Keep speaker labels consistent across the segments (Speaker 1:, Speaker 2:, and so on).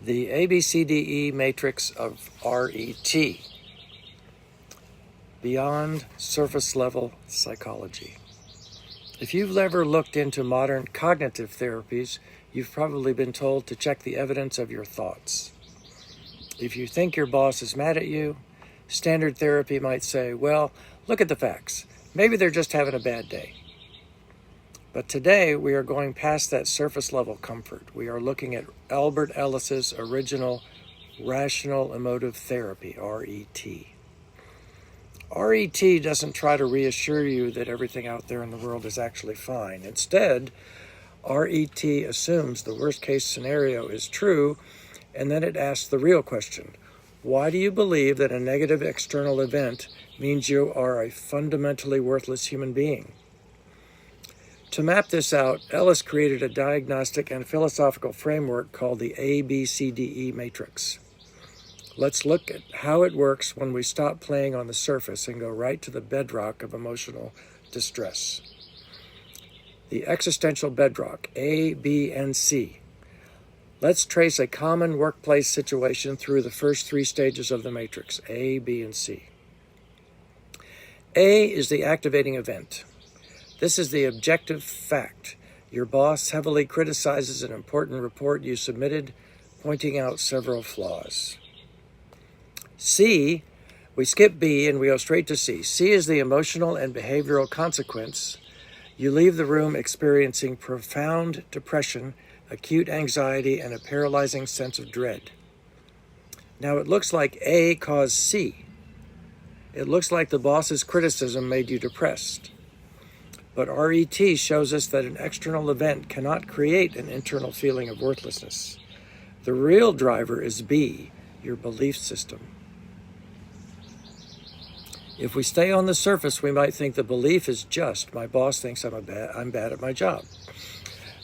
Speaker 1: The ABCDE Matrix of RET, Beyond Surface Level Psychology. If you've ever looked into modern cognitive therapies, you've probably been told to check the evidence of your thoughts. If you think your boss is mad at you, standard therapy might say, well, look at the facts. Maybe they're just having a bad day. But today, we are going past that surface level comfort. We are looking at Albert Ellis's original Rational Emotive Therapy, RET. RET doesn't try to reassure you that everything out there in the world is actually fine. Instead, RET assumes the worst case scenario is true, and then it asks the real question. Why do you believe that a negative external event means you are a fundamentally worthless human being? To map this out, Ellis created a diagnostic and philosophical framework called the ABCDE Matrix. Let's look at how it works when we stop playing on the surface and go right to the bedrock of emotional distress. The existential bedrock, A, B, and C. Let's trace a common workplace situation through the first three stages of the matrix, A, B, and C. A is the activating event. This is the objective fact. Your boss heavily criticizes an important report you submitted, pointing out several flaws. C, we skip B and we go straight to C. C is the emotional and behavioral consequence. You leave the room experiencing profound depression, acute anxiety, and a paralyzing sense of dread. Now it looks like A caused C. It looks like the boss's criticism made you depressed. But RET shows us that an external event cannot create an internal feeling of worthlessness. The real driver is B, your belief system. If we stay on the surface, we might think the belief is just, my boss thinks I'm bad at my job.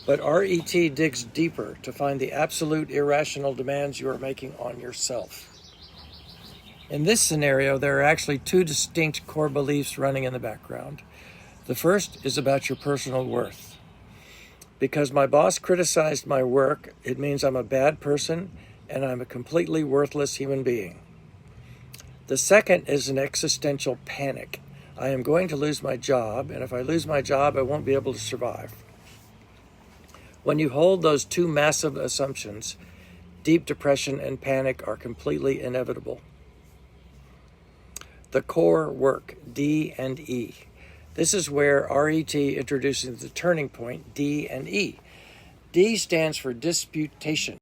Speaker 1: But RET digs deeper to find the absolute irrational demands you are making on yourself. In this scenario, there are actually two distinct core beliefs running in the background. The first is about your personal worth. Because my boss criticized my work, it means I'm a bad person and I'm a completely worthless human being. The second is an existential panic. I am going to lose my job, and if I lose my job, I won't be able to survive. When you hold those two massive assumptions, deep depression and panic are completely inevitable. The core work, D and E. This is where RET introduces the turning point, D and E. D stands for disputation.